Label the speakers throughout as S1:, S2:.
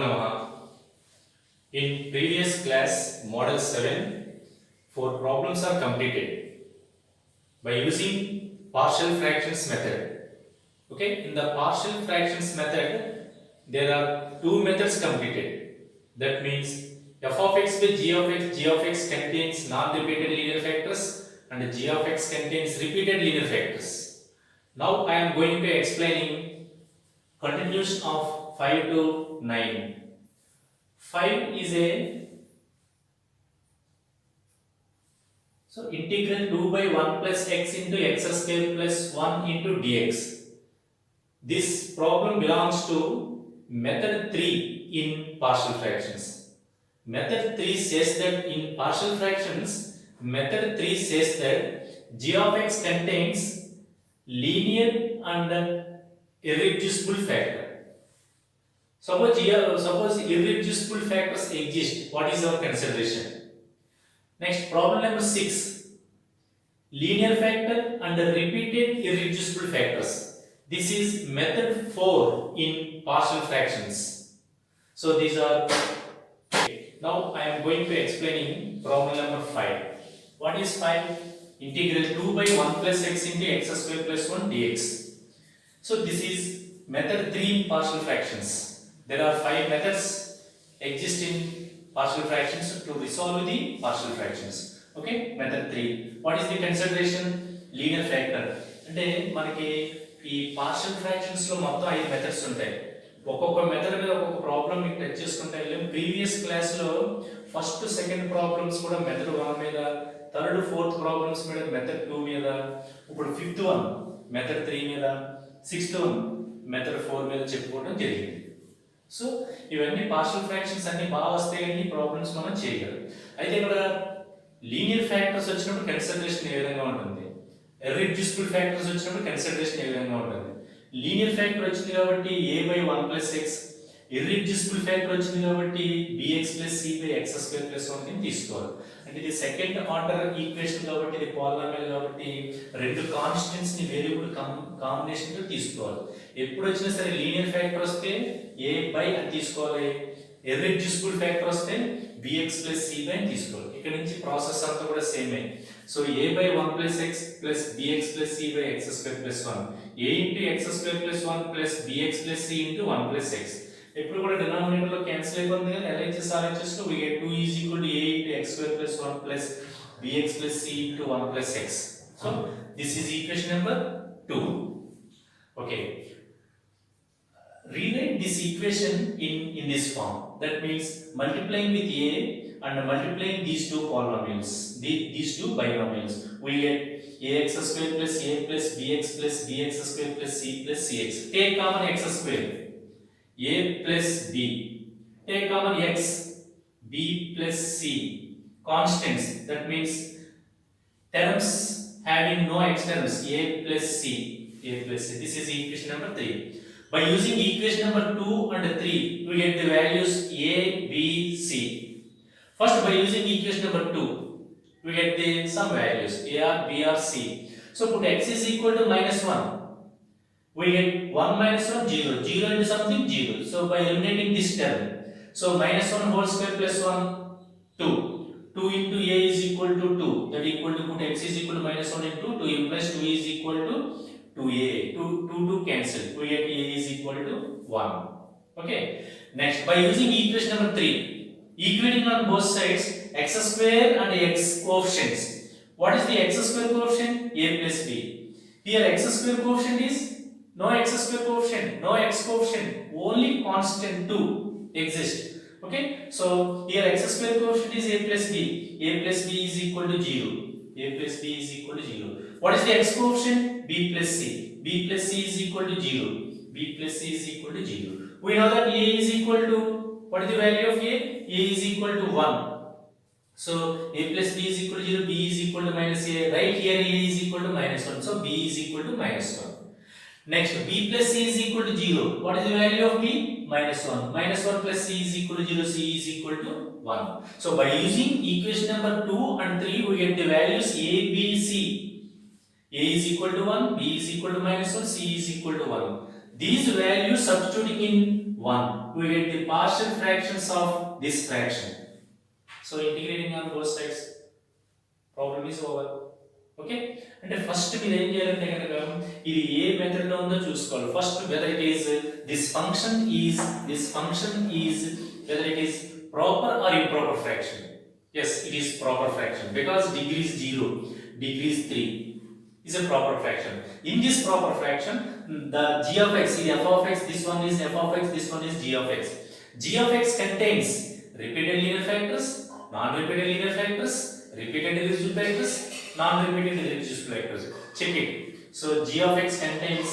S1: Namaha. In previous class, Model 7, 4 problems are completed by using partial fractions method. Okay, in the partial fractions method, there are two methods completed. That means f of x with g of x contains non-repeated linear factors and g of x contains repeated linear factors. Now I am going to explaining continuation of 5 to 9. 5 is a integral 2 by 1 plus x into x square plus 1 into dx. This problem belongs to method 3 in partial fractions. Method 3 says that in partial fractions, method 3 says that g of x contains linear and irreducible factor. Suppose irreducible factors exist. What is our consideration? Next, problem number 6. Linear factor and repeated irreducible factors. This is method 4 in partial fractions. So these are. Now I am going to explaining problem number 5. What is 5? Integral 2 by 1 plus x into x square plus 1 dx. So this is method 3 in partial fractions. There are 5 methods exist in partial fractions to resolve the partial fractions. Okay, method 3. What is the consideration? Linear factor. అంటే మనకి ఈ partial fractions లో మొత్తం 5 methods ఉంటాయి. ఒక్కొక్క method మీద ఒక్కొక్క problem మీకు టచ్ చేసుకుంటే ప్రీవియస్ క్లాస్ లో ఫస్ట్ సెకండ్ ప్రాబ్లమ్స్ కూడా మెథడ్ 1 మీద, థర్డ్ ఫోర్త్ ప్రాబ్లమ్స్ మీద మెథడ్ 2 మీద, ఇప్పుడు ఫిఫ్త్ వన్ మెథడ్ 3 మీద, సిక్స్త్ వన్ మెథడ్ 4 మీద చెప్పుకోవడం జరిగింది. సో ఇవన్నీ పార్షియల్ ఫ్రాక్షన్స్ అన్ని బాగా వస్తాయని ప్రాబ్లమ్స్ మనం చేయగలం. అయితే ఇక్కడ లీనియర్ ఫ్యాక్టర్స్ వచ్చినప్పుడు కన్సిడరేషన్ ఏ విధంగా ఉంటుంది, ఇర్రెడ్యూసిబుల్ ఫ్యాక్టర్స్ వచ్చినప్పుడు కన్సిడరేషన్ ఏ విధంగా ఉంటుంది. లీనియర్ ఫ్యాక్టర్ వచ్చింది కాబట్టి a by 1 plus x, irreducible factor వచ్చింది కాబట్టి bx plus c by x square plus 1 ని తీసుకోవాలి. అంటే ఇది సెకండ్ ఆర్డర్ ఈక్వేషన్ కాబట్టి ఇది పాలినామియల్ కాబట్టి రెండు కాన్స్టెంట్స్ ని వేరియబుల్ కాంబినేషన్ తో తీసుకోవాలి. ఎప్పుడు వచ్చినా సరే లీనియర్ ఫ్యాక్టర్ వస్తే a by అని తీసుకోవాలి, ఇర్రెడ్యూసిబుల్ ఫ్యాక్టర్ వస్తే bx plus c by అని తీసుకోవాలి. ఇక్కడ నుంచి ప్రాసెస్ అంతా కూడా same A. So a by 1 plus x plus bx plus c by x square plus 1, a into x square plus 1 plus bx plus c into 1 plus x. ఎప్పుడు కూడా denominator లో cancel అయిపోతుంది కదా, LHS RHS లో we get 2 is equal to a into x square plus 1 plus bx plus c into 1 plus x. So this is equation number 2. Okay, rewrite this equation in this form. That means multiplying with a and multiplying these two polynomials, these two binomials, we get ax square plus a plus bx plus bx square plus c plus cx. Take common x square, a plus b. Take common x, b plus c. Constants, that means terms having no x terms, a plus c. This is equation number 3. By using equation number 2 and 3, we get the values a, b, c. First, by using equation number 2, we get the some values a or b or c. So put x is equal to minus 1. We get 1 minus 1 0. 0 into something 0. So by eliminating this term, so minus 1 whole square plus 1 2. 2 into a is equal to 2. That equal to put x is equal to minus 1 into 2 implies 2 is equal to 2a. 2 cancel. We get a is equal to 1. Okay. Next, by using equation number 3, equating on both sides x square and x coefficients. What is the x square coefficient? A plus b. Here x square coefficient is no x square coefficient, no x coefficient, only constant 2 exists. Okay, so here x square coefficient is a plus b. A plus b is equal to 0. A plus b is equal to 0. What is the x coefficient? B plus c. B plus c is equal to 0. B plus c is equal to 0. We know that a is equal to, what is the value of a? A is equal to 1. So a plus b is equal to 0, b is equal to minus a. Right here a is equal to minus 1. So b is equal to minus 1. Next, b plus c is equal to 0. What is the value of b? Minus 1. Minus 1 plus c is equal to 0. C is equal to 1. So by using equation number 2 and 3, we get the values a, b, c. A is equal to 1, b is equal to minus 1, c is equal to 1. These values substituting in 1. We get the partial fractions of this fraction. So integrating on both sides, problem is over. Okay అంటే first మీరు ఏం చేయాలంటే కనుక ఇది ఏ method లో ఉందో చూసుకోవాలి. First whether it is this function is whether it is proper or improper fraction. Yes, it is proper fraction because degree is 0, degree is 3 is a proper fraction. In this proper fraction, the g of x is f of x, this one is f of x, this one is g of x. G of x contains repeated linear factors, non-repeated linear factors, repeated irreducible factors, non-repeated irreducible factors. Check it. So g of x contains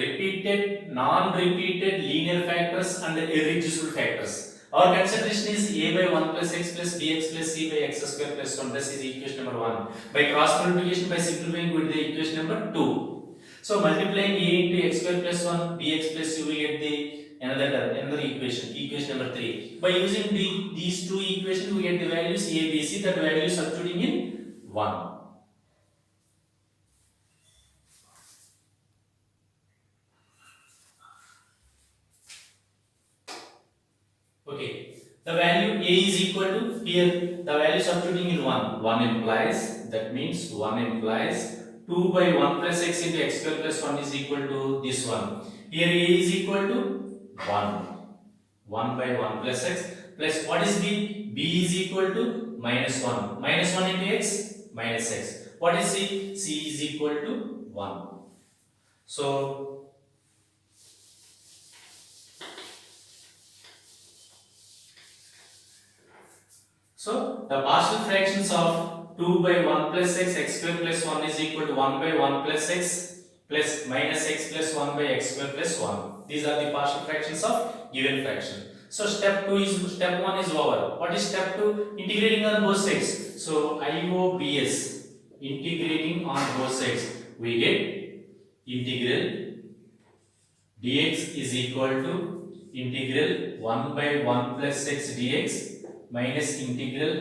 S1: repeated, non-repeated linear factors and irreducible factors. Our consideration is a by 1 plus x plus bx plus c by x square plus 1. This is equation number 1. By cross multiplication, by simplifying, we get the equation number 2. So multiplying a into x square plus 1 bx plus c, we get the another equation number 3. By using these two equations, we get the values a, b, c. That value is substituting in 1. Okay, the value a is equal to, here the value substituting in 1. 1 implies, that means 1 implies 2 by 1 plus x into x square plus 1 is equal to this one. Here a is equal to 1. 1 by 1 plus x plus what is b? b is equal to minus 1. Minus 1 into x minus x. What is c? c is equal to 1. So the partial fractions of 2 by 1 plus x, x square plus 1 is equal to 1 by 1 plus x plus minus x plus 1 by x square plus 1. These are the partial fractions of given fraction. So step 1 is over. What is step 2? Integrating on both sides. So IOBS, integrating on both sides, we get integral dx is equal to integral 1 by 1 plus x dx minus integral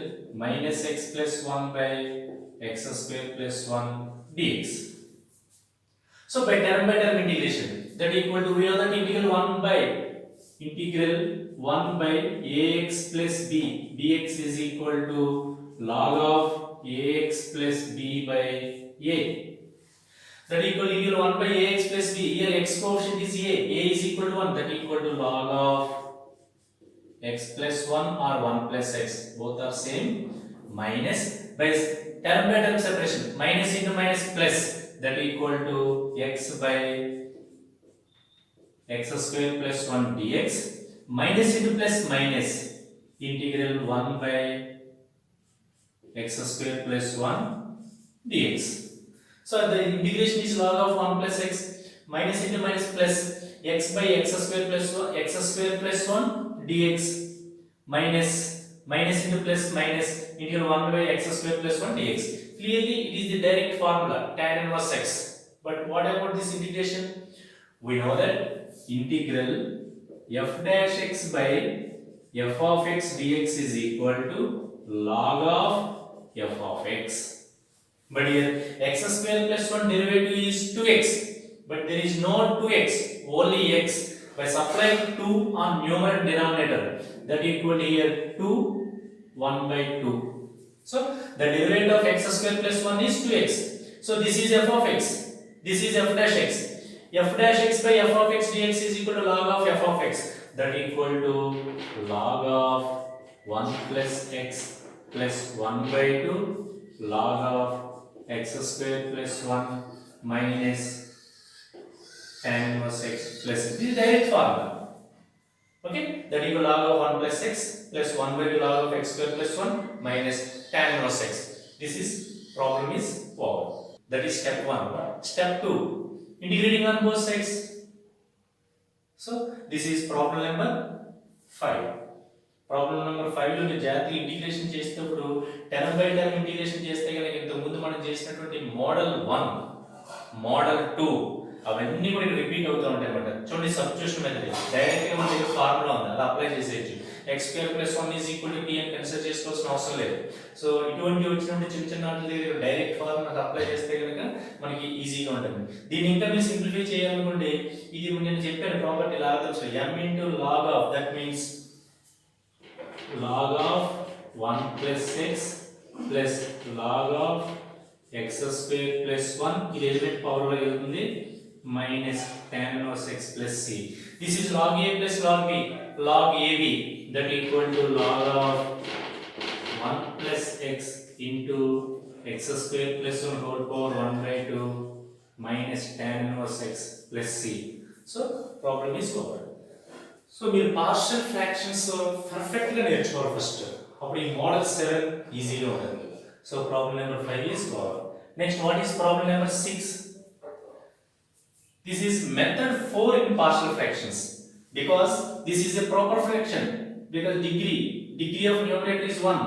S1: minus x plus 1 by x square plus 1 dx. So by term integration, that equal to, we know that integral 1 by ax plus b dx is equal to log of ax plus b by a. That equal to integral 1 by ax plus b. Here x coefficient is a is equal to 1. That equal to log of x plus 1 or 1 plus x, both are same, minus by term separation, minus into minus plus, that equal to x by x square plus 1 dx, minus into plus minus, integral 1 by x square plus 1 dx. So the integration is log of 1 plus x, minus into minus plus, x by x square plus 1 dx minus into plus minus integral 1 by x square plus 1 dx. Clearly it is the direct formula, tan inverse x. But what about this integration? We know that integral f dash x by f of x dx is equal to log of f of x. But here x square plus 1 derivative is 2x, but there is no 2x, only x. By supplying 2 on numerator denominator, that equal here 2 1 by 2. So the derivative of x square plus 1 is 2x. So this is f of x, this is f dash x. F dash x by f of x dx is equal to log of f of x, that equal to log of 1 plus x plus 1 by 2 log of x square plus 1 minus tan inverse x plus this is direct formula. Okay, that equal log of 1 plus x plus 1 by 2 log of x square plus 1 minus tan inverse x. This is problem is over. That is step 1. Step 2, integrating on both sides. So this is problem number 5. Problem number 5 లో మీరు జాగ్రత్తగా integration చేసేటప్పుడు term by term integration చేస్తే కనుక ఇంతకు ముందు మనం చేసినటువంటి మోడల్ 1, మోడల్ 2 అవన్నీ కూడా రిపీట్ అవుతూ ఉంటాయి అన్నమాట. చూడండి, సబ్స్టిట్యూషన్ మెథడ్ డైరెక్ట్ గా మన దగ్గర ఫార్ములా ఉంది, అది అప్లై చేసేయచ్చు. x square plus 1 is equal to t అని కన్సిడర్ చేసుకోవాల్సిన అవసరం లేదు. సో ఇటువంటి వచ్చినప్పుడు చిన్న చిన్న వాటి దగ్గర డైరెక్ట్ ఫార్ములా అప్లై చేస్తే కనుక మనకి ఈజీగా ఉంటుంది. దీన్ని ఇంకా మీరు సింప్లిఫై చేయాలనుకోండి, ఇది నేను చెప్పాను ప్రాపర్టీ లాగరిథమ్స్ లో m into log of, that means log of 1 plus x plus log of x square plus 1, ఇది ఎలిమెంట్ పవర్ లో వెళ్తుంది, minus tan inverse x plus c. This is log a plus log b, log ab, that equal to log of 1 plus x into x square plus 1 whole power 1 by 2 minus tan inverse x plus c. So problem is over. So మీరు partial fractions perfect గా నేర్చుకోవాలి first, అప్పుడు ఈ model 7 ఈజీగా ఉంటుంది. So problem number 5 is over. Next, what is problem number 6? This is method 4 in partial fractions, because this is a proper fraction, because degree of numerator is 1,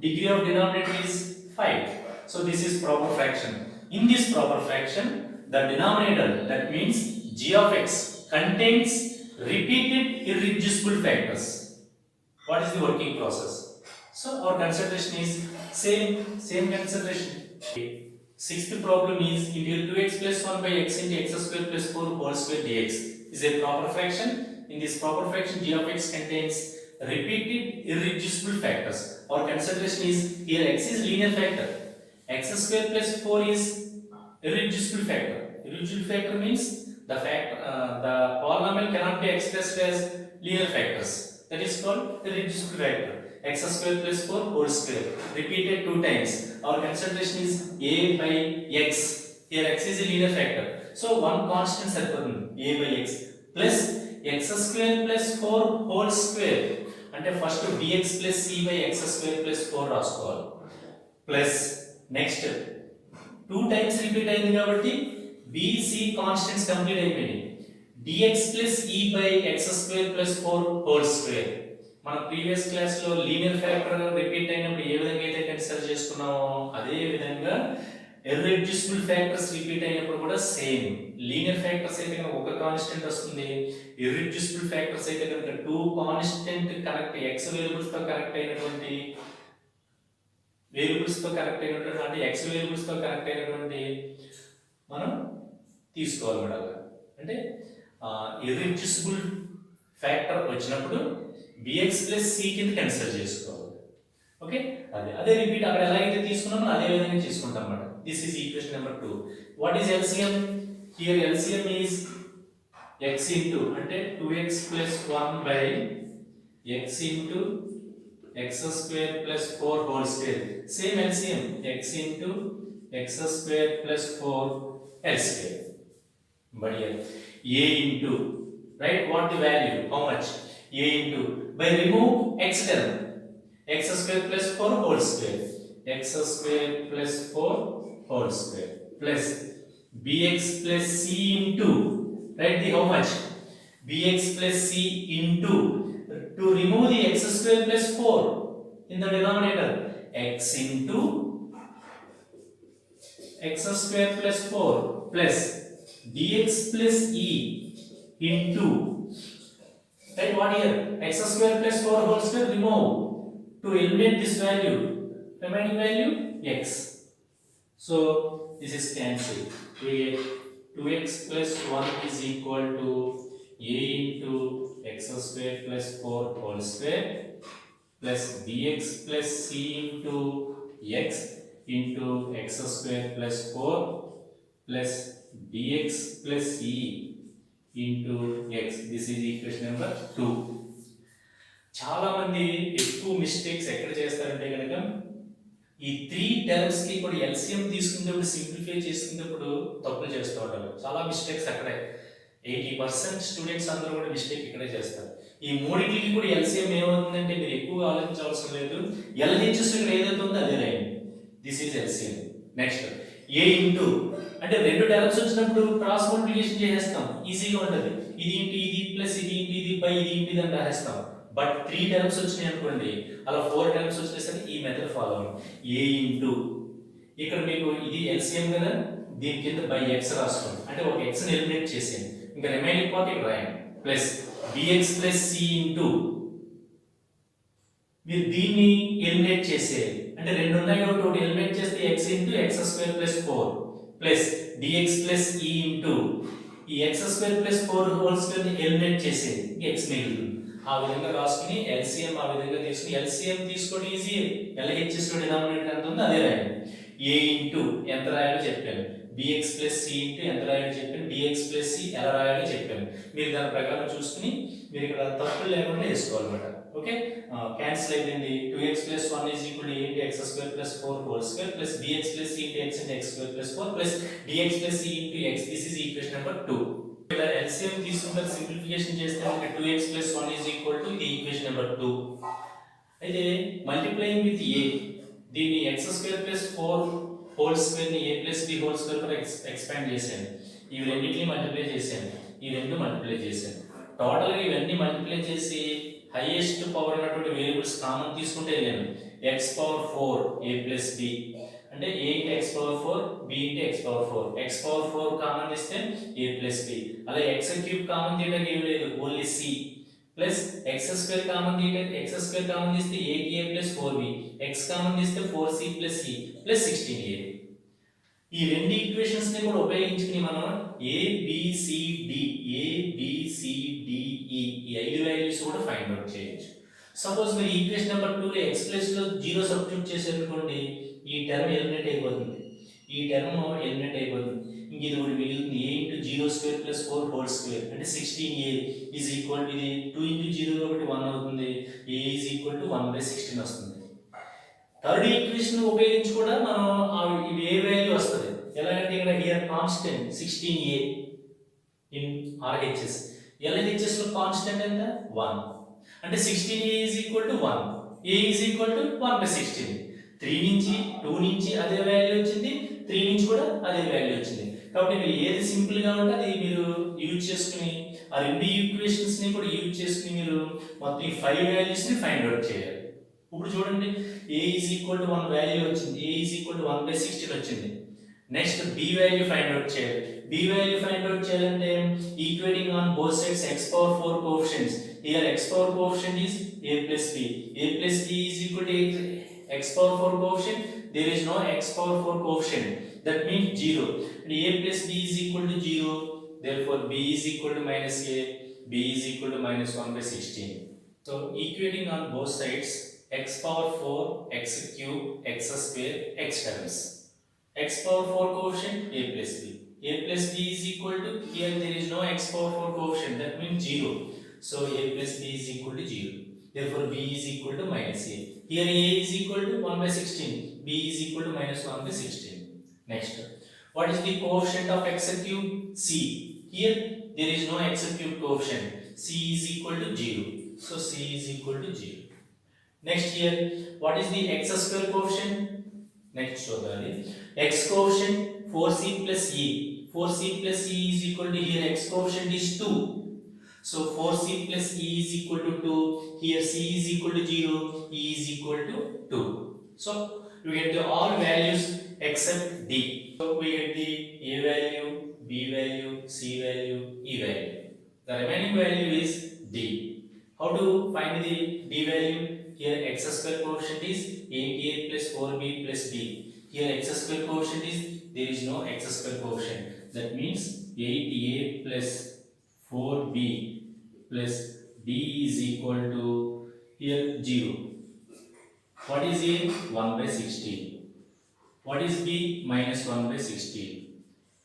S1: degree of denominator is 5. So this is proper fraction. In this proper fraction, the denominator, that means g of x, contains repeated irreducible factors. What is the working process? So our consideration is same consideration. Sixth problem is integral 2x plus 1 by x into x square plus 4 whole square dx is a proper fraction. In this proper fraction, g of x contains repeated irreducible factors. Our consideration is here x is linear factor, x square plus 4 is irreducible factor. Irreducible factor means the polynomial cannot be expressed as linear factors. That is called irreducible factor. X square plus 4 whole square repeated 2 times. Our consideration is a by x. Here x is a linear factor, so one constant saripodundu, a by x plus x square plus 4 whole square ante first bx plus c by x square plus 4 రాసుకోవాలి, plus next 2 times repeat అయింది కాబట్టి b c constants complete అయిపోయింది, dx plus e by x square plus 4 whole square. మన previous class లో linear factor repeat అయినప్పుడు ఏ విధంగా అయితే consider చేసుకున్నామో అదే విధంగా ఇర్రెడ్యూసిబుల్ ఫ్యాక్టర్స్ రిపీట్ అయినప్పుడు కూడా సేమ్. లీనియర్ ఫ్యాక్టర్స్ అయితే కనుక ఒక కాన్స్టెంట్ వస్తుంది, ఇర్రెడ్యూసిబుల్ ఫ్యాక్టర్స్ అయితే కనుక 2 కాన్స్టెంట్ కరెక్ట్ x వేరియబుల్స్ తో కరెక్ట్ అయినటువంటి అంటే x వేరియబుల్స్ తో కరెక్ట్ అయినటువంటి మనం తీసుకోవాలి మేడం. అంటే ఇర్రెడ్యూసిబుల్ ఫ్యాక్టర్ వచ్చినప్పుడు bx plus c కింద కన్సిడర్ చేసుకోవాలి. ఓకే, అదే రిపీట్ అక్కడ ఎలాగైతే తీసుకున్నామో అదే విధంగా తీసుకుంటాం అన్నమాట. This is equation number 2. What is LCM? Here LCM is x into అంటే 2x plus 1 by x into x square plus 4 whole square. Same LCM, x into x square plus 4 L square. But here a into, right, what the value, how much? A into, by remove x term, x square plus 4 whole square, x square plus 4 whole square plus bx plus c into, right, the how much? Bx plus c into, to remove the x square plus 4 in the denominator, x into x square plus 4 plus dx plus e into, right, what here? X square plus 4 whole square, remove to eliminate this value, remaining value x. So this is cancelled. We get 2x plus 1 is equal to a into x square plus 4 whole square plus bx plus c into x into x square plus 4 plus dx plus e into x. This is equation number 2. చాలా మంది ఎక్కువ mistakes ఎక్కడ చేస్తారంటే కనుక ఈ 3 terms కి కూడా LCM తీసుకునేటప్పుడు సింప్లిఫై చేసుకునేటప్పుడు తప్పులు చేస్తూ ఉంటారు. చాలా మిస్టేక్స్ అక్కడే 80% స్టూడెంట్స్ అందరూ కూడా మిస్టేక్ ఇక్కడే చేస్తారు. ఈ మూడింటికి కూడా LCM ఏమవుతుందంటే మీరు ఎక్కువగా ఆలోచించవసరం లేదు, LHS ఇక్కడ ఏదైతే ఉందో అదే రాయండి. This is LCM. Next a into అంటే రెండు టర్మ్స్ వచ్చినప్పుడు క్రాస్ మల్టిప్లికేషన్ చేసేస్తాం, ఈజీగా ఉంటుంది. ఇది ఇంటూ ఇది ప్లస్ ఇది ఇంటూ ఇది బై ఇది ఇంటూ ఇది అని రాసేస్తాం. బట్ 3 టర్మ్స్ వచ్చినాయి అనుకోండి, అలా 4 టర్మ్స్ వచ్చేసరికి ఈ మెథడ్ ఫాలో అవ్వండి. a ఇంటూ ఇక్కడ మీకు ఇది LCM కదా, దీని కింద బై x రాసుకోండి, అంటే ఒక x ని ఎలిమినేట్ చేసేయండి, ఇంకా రిమైనింగ్ పార్ట్ ఇక్కడ రాయండి. Plus bx plus c into మీరు దీన్ని ఎలిమినేట్ చేసేయాలి. అంటే రెండు ఉన్నాయి కాబట్టి ఒకటి ఎలిమినేట్ చేస్తే x into X square plus 4 plus dx plus ఈ ఇంటూ ఈ X square plus 4 whole square ని ఎలిమినేట్ చేసేది x మిగులుతుంది. ఆ విధంగా రాసుకుని LCM ఆ విధంగా తీసుకుని LCM తీసుకోవడం ఈజీ. LHS లో డినామినేటర్ ఎంత ఉందో అదే రాయండి. a ఇంటూ ఎంత రాయాలో చెప్పాను, bx ప్లస్ c ఇంటూ ఎంత రాయాలో చెప్పాను, dx ప్లస్ c ఎలా రాయాలో చెప్పాను. మీరు దాని ప్రకారం చూసుకుని మీరు ఇక్కడ తప్పులు లేకుండా వేసుకోవాలన్నమాట. ఓకే, క్యాన్సిల్ అయిపోయింది. 2x plus 1 is equal to a into X square plus 4 whole square plus bx plus c into x into X square plus 4 plus dx plus c into x. This is equation number 2. ఇలా LCM తీసుకుంటే simplification చేస్తే మనకి 2x plus 1 is equal to ఈ equation number 2. అయితే multiplying with a, దీన్ని X square plus 4 whole square ని a plus b whole square per expand చేశాను. ఇవి రెండింటిని మల్టిప్లై చేశాను, ఈ రెండు మల్టిప్లై చేశాను. టోటల్ గా ఇవన్నీ మల్టిప్లై చేసి హైయెస్ట్ పవర్ ఉన్నటువంటి వేరియబుల్స్ కామన్ తీసుకుంటే నేను x power 4 a plus b అంటే a into x power 4 b into x power 4. x power 4 common తీస్తే a ప్లస్ b. అలా x క్యూబ్ కామన్ తీయడానికి ఏం లేదు, only c plus x square common తీయడానికి x స్క్వేర్ కామన్ తీస్తే a కి a plus 4b, x common తీస్తే 4c plus c plus 16a. ఈ రెండు ఈక్వేషన్స్ ని కూడా ఉపయోగించుకుని మనం a b c d ఈ ఐదు వాల్యూస్ కూడా ఫైండ్ అవుట్ చేయొచ్చు. సపోజ్ మీరు ఈక్వేషన్ నెంబర్ 2 లో x ప్లస్ లో 0 సబ్స్టిట్యూట్ చేశారనుకోండి, ఈ టర్మ్ ఎలిమినేట్ అయిపోతుంది, ఈ టర్మ్ ఎలిమినేట్ అయిపోతుంది. ఇంక ఇది ఒకటి మిగులుతుంది, a into 0 square plus 4 whole square అంటే 16a ఈజ్ ఈక్వల్ టు ఇది 2 ఇంటూ 0 కాబట్టి 1 అవుతుంది, a ఈజ్ ఈక్వల్ టు 1/16 వస్తుంది. థర్డ్ ఈక్వేషన్ ఉపయోగించి కూడా మనం ఇవి ఏ వాల్యూ వస్తుంది ఎలా అంటే ఇక్కడ here constant 16a in RHS. LHS లో కాన్స్టెంట్ ఎంత 1 అంటే 16a is equal to 1, a is equal to 1/16. 3 నుంచి 2 నుంచి అదే వాల్యూ వచ్చింది, 3 నుంచి కూడా అదే వాల్యూ వచ్చింది. కాబట్టి మీరు ఏది సింపుల్ గా ఉంటే అది మీరు యూజ్ చేసుకుని ఆ రెండు ఈక్వేషన్స్ ని కూడా యూజ్ చేసుకుని మీరు మొత్తం ఈ 5 వాల్యూస్ ని ఫైండ్ అవుట్ చేయాలి. ఇప్పుడు చూడండి a is equal to 1 value వచ్చింది, a ఈజ్ ఈక్వల్ టు 1/16 వచ్చింది. Next b value find out చేయాలి. b వాల్యూ ఫైండ్ అవుట్ చేయాలంటే equating on both sides x power 4 coefficients. Here x power coefficient is a plus b, a plus b is equal to x power 4 coefficient. There is no x power 4 coefficient, that means 0. and a plus b is equal to 0, therefore b is equal to minus a, b is equal to minus 1/16. so equating on both sides x power 4 x cube x square x terms. x power 4 coefficient a plus b, a plus b is equal to, here there is no x power 4 coefficient, that means 0, so a plus b is equal to 0, therefore b is equal to minus a. Here a is equal to 1/16, b is equal to minus 1/16. Next, what is the coefficient of x cube? c. Here there is no x cube coefficient, c is equal to 0, so c is equal to 0. Next, here what is the x square coefficient? Next చూడాలి, x coefficient 4c plus e, 4c plus e is equal to, here x coefficient is 2, so 4c plus e is equal to 2, here c is equal to 0, e is equal to 2. so we get the all values except d. so we get the a value, b value, c value, e value. The remaining value is d. How to find the d value? Here x square coefficient is 8a plus 4b plus d. Here x square coefficient is, there is no x square coefficient, that means 8a plus 4b plus d is equal to, here 0. What is a? 1/16. What is b? minus 1/16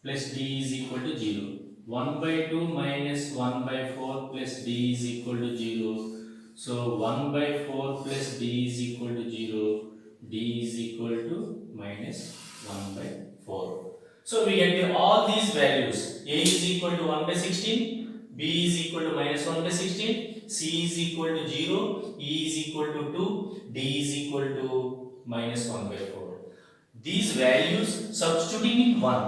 S1: plus d is equal to 0. 1/2 minus 1/4 plus d is equal to 0. So 1/4 plus d is equal to 0, d is equal to minus 1/4. So we get all these values. A is equal to 1/16, b is equal to minus 1/16, c is equal to 0, e is equal to 2, d is equal to minus 1/4. These values substituting in 1,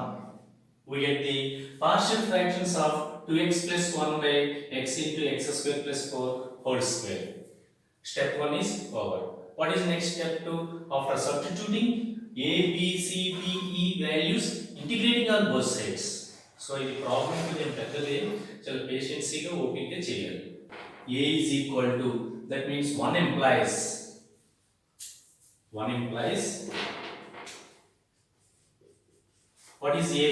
S1: we get the partial fractions of 2x plus 1 by x into x square plus 4 whole square. Step 1 is over. What is next step 2? After substituting a, b, c, d, e values, integrating on both sides. So ఇది problem కొంచెం పెద్దది, చాలా పేషెన్సీగా ఓపికగా చేయాలి. a is equal to, that means 1 implies 1 implies, what is A?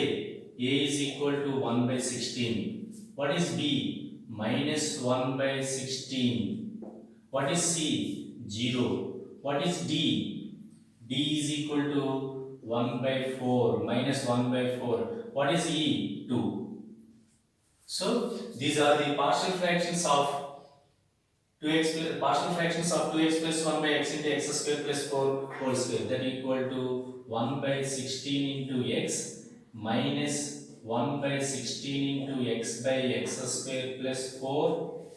S1: A is equal to 1 by 16. What is B? Minus 1 by 16. What is C? 0. What is D? D is equal to 1 by 4, minus 1 by 4. What is E? 2. So these are the partial fractions of 2x plus 1 by x into x square plus 4 whole square, that equal to 1 by 16 into x minus 1 by 16 into x by x square plus 4.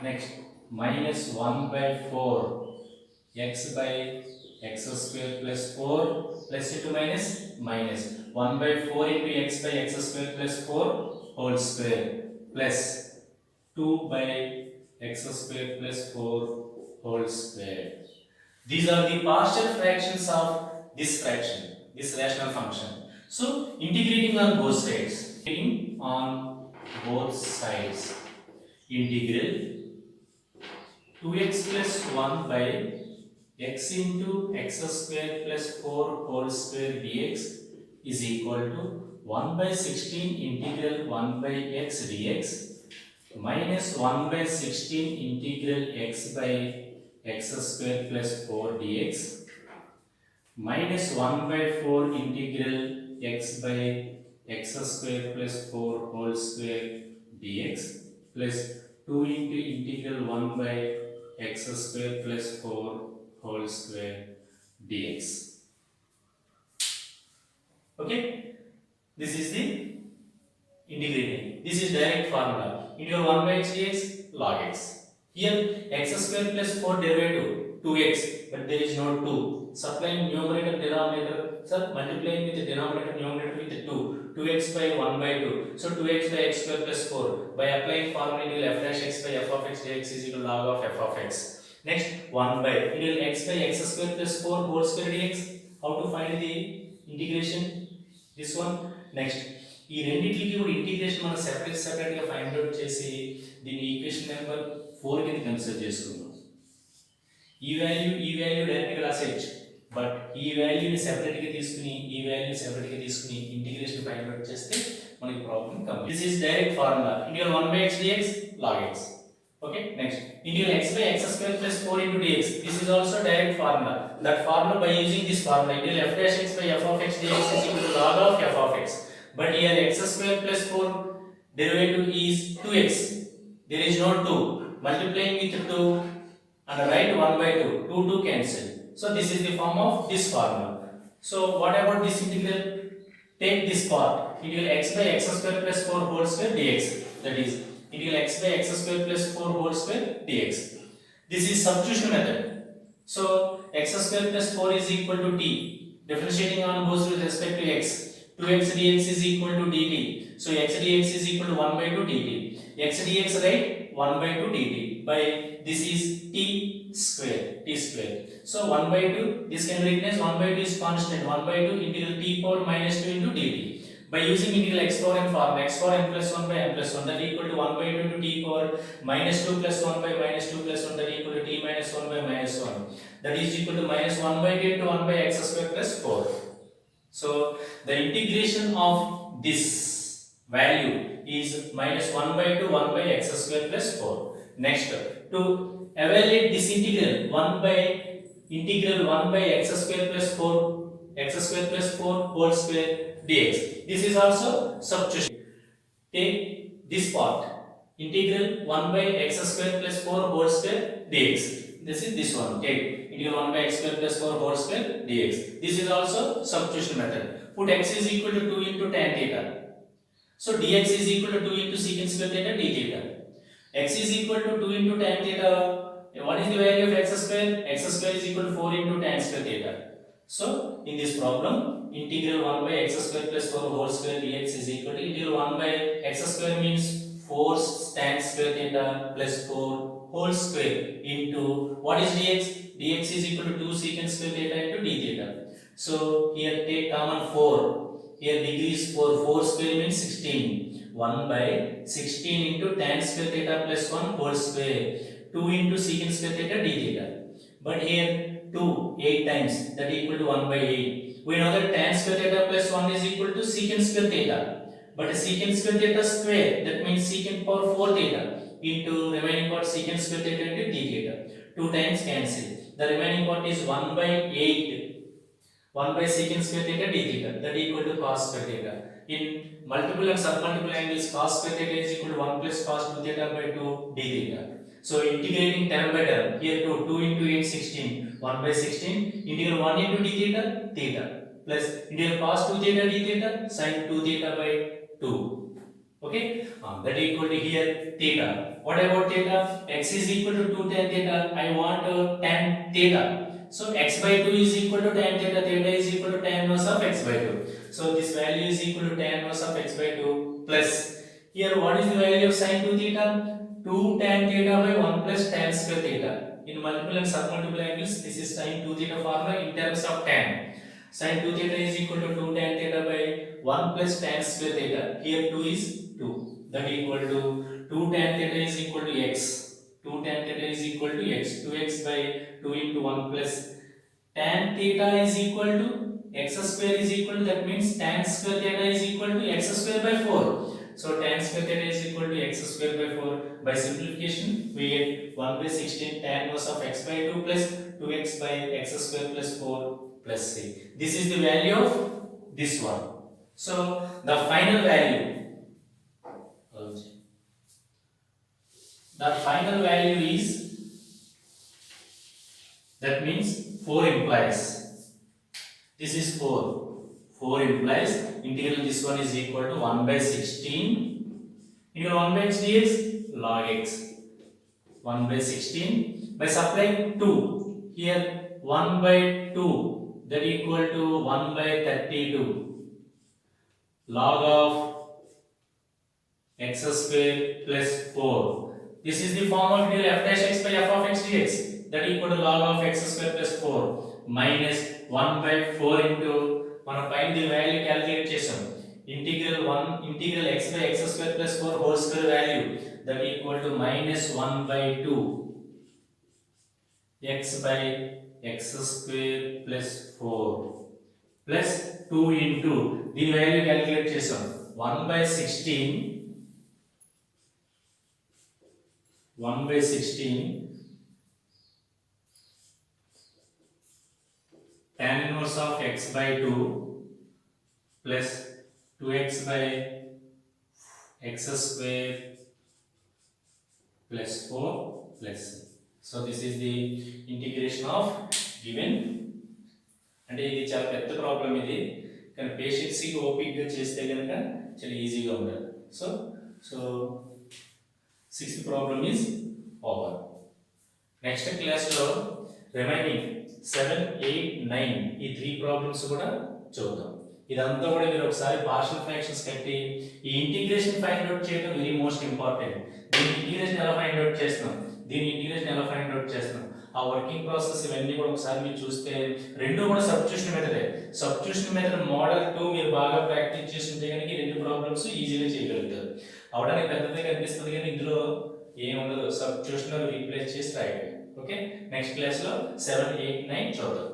S1: Next, minus 1 by 4 x by x square plus 4 plus into minus 1 by 4 into x by x square plus 4 whole square plus 2 by x square plus 4 whole square. These are the partial fractions of this fraction, this rational function. So integrating on both sides, integral 2x plus 1 by x into x square plus 4 whole square dx is equal to 1 by 16 integral 1 by x dx minus 1 by 16 integral x by x square plus 4 dx minus 1 by 4 integral x by x square plus 4 whole square dx plus 2 into integral 1 by x square plus 4 whole square dx. Okay, this is the integrating. This is direct formula. Integral 1 by x dx log x. Here x square plus 4 derivative 2x, but there is no 2. Supplying numerator denominator, sir, multiplying with the denominator numerator with the 2. 2x by 1 by 2. So 2x by x square plus 4. By applying formula, integral f dash x by f of x dx is equal to log of f of x. Next, 1 by integral x by x square plus 4 whole square dx. How to find the integration? This one. Next, ఈ రెండింటికి కూడా integration మనం separate గా find out చేసి దీని equation number 4 కింద consider చేసుకుందాం. ఈ వాల్యూ డైరెక్ట్ గా రాసేయచ్చు, బట్ ఈ వాల్యూని సెపరేట్ గా తీసుకుని ఇంటిగ్రేషన్ ఫైండ్ అవుట్ చేస్తే మనకి problem complete. This is direct formula. Integral 1 by x dx log x. Okay, next, integral x by x square plus 4 into dx. This is also direct formula. That formula, by using this formula, integral f dash x by f of x dx is equal to log of f of x. But here x square plus 4 derivative is 2x. There is no 2. Multiplying with 2 and write 1 by 2. 2 cancel. So this is the form of this formula. So what about this integral? Take this part. Integral x by x square plus 4 whole square dx. That is integral x by x square plus 4 whole square dx. This is substitution method. So x square plus 4 is equal to t. Differentiating on both with respect to x. 2x dx is equal to dt. So x dx is equal to 1 by 2 dt. X dx, right? 1 by 2 dt. By this is t square. So 1 by 2, this can be replaced. 1 by 2 is constant. 1 by 2 integral t power minus 2 into dt. By using integral x power n formula, x power n plus 1 by n plus 1, that equal to 1 by 2 into t power minus 2 plus 1 by minus 2 plus 1, that equal to t minus 1 by minus 1. That is equal to minus 1 by t into 1 by x square plus 4. So the integration of this value is minus 1 by 2 1 by x square plus 4. Next, to evaluate this integral 1 by x square plus 4 whole square dx. This is also substitution. Take this part, integral 1 by x square plus 4 whole square dx. This is this one. Take integral 1 by x square plus 4 whole square dx. This is also substitution method. Put x is equal to 2 into tan theta. So dx is equal to 2 into secant square theta d theta. X is equal to 2 into tan theta. What is the value of x square? X square is equal to 4 into tan square theta. So in this problem, integral 1 by x square plus 4 whole square dx is equal to integral 1 by x square means 4 tan square theta plus 4 whole square into what is dx? Dx is equal to 2 secant square theta into d theta. So here take common 4. Here degree is 4. 4 square means 16. 1 by 16 into tan square theta plus 1 whole square. 2 into secant square theta d theta. But here 2 8 times, that equal to 1 by 8. We know that tan square theta plus 1 is equal to secant square theta. But secant square theta square, that means secant power 4 theta into remaining part secant square theta into d theta. 2 times cancel. The remaining part is 1 by 8. 1 by secant square theta d theta, that equal to cos square theta. In multiple and submultiple angles, cos square theta is equal to 1 plus cos 2 theta by 2 d theta. So integrating term by term, here 2 into 8 16, 1 by 16, integral 1 into d theta theta plus integral cos 2 theta d theta sin 2 theta by 2. Okay, that equal to here theta. What about theta? X is equal to 2 tan theta. I want tan theta. So x by 2 is equal to tan theta. Theta is equal to tan inverse of x by 2. So this value is equal to tan inverse of x by 2 plus here what is the value of sin 2 theta? 2 tan theta by 1 plus tan square theta. In multiple and submultiple angles, this is sin 2 theta formula in terms of tan. Sin 2 theta is equal to 2 tan theta by 1 plus tan square theta. Here 2 is 2. That equal to 2 tan theta is equal to x. 2 tan theta is equal to x. 2x by 2 into 1 plus tan theta is equal to x square is equal to, that means tan square theta is equal to x square by 4. So tan square theta is equal to x square by 4. By simplification, we get 1 by 16 tan inverse of x by 2 plus 2x by x square plus 4 plus c. This is the value of this one. So the final value, is, that means 4 implies, this is 4. 4 implies integral this one is equal to 1 by 16 integral 1 by x dx log x 1 by 16 by supplying 2 here 1 by 2, that equal to 1 by 32 log of x square plus 4. This is the form of integral f dash x by f of x dx, that equal to log of x square plus 4 minus 1 by 4 into మనం పైన the value calculate చేసాం integral x by x square plus 4 whole square value, that equal to minus 1 by 2 x by x square plus 4 plus 2 into the value calculate చేసాం 1 by 16 tan inverse of x by 2 plus 2x by x square plus 4 plus. So this is the integration of given. అంటే ఇది చాలా పెద్ద problem ఇది, కానీ పేషెన్సీగా ఓపిక్గా చేస్తే కనుక చాలా ఈజీగా ఉండాలి. So 6th problem is over. Next క్లాస్లో రిమైనింగ్ 7, 8, 9 ఈ 3 ప్రాబ్లమ్స్ కూడా చూద్దాం. ఇదంతా కూడా మీరు ఒకసారి పార్షియల్ ఫ్రాక్షన్స్ కట్టి ఈ ఇంటిగ్రేషన్ ఫైండ్ అవుట్ చేయడం వెరీ మోస్ట్ ఇంపార్టెంట్. దీని ఇంటిగ్రేషన్ ఎలా ఫైండ్ అవుట్ చేస్తున్నాం, ఆ వర్కింగ్ ప్రాసెస్ ఇవన్నీ కూడా ఒకసారి మీరు చూస్తే రెండు కూడా సబ్స్టిట్యూషన్ మెథడే. సబ్స్టిట్యూషన్ మెథడ్ మోడల్ 2 మీరు బాగా ప్రాక్టీస్ చేస్తుంటే కనుక ఈ 2 ప్రాబ్లమ్స్ ఈజీగా చేయగలుగుతారు. అవడానికి పెద్దదే కనిపిస్తుంది కానీ ఇందులో ఏం ఉండదు, సబ్స్టిట్యూషన్ రీప్లేస్ చేసి రాయడం. ఓకే, నెక్స్ట్ క్లాస్లో 7, 8, 9 చూద్దాం.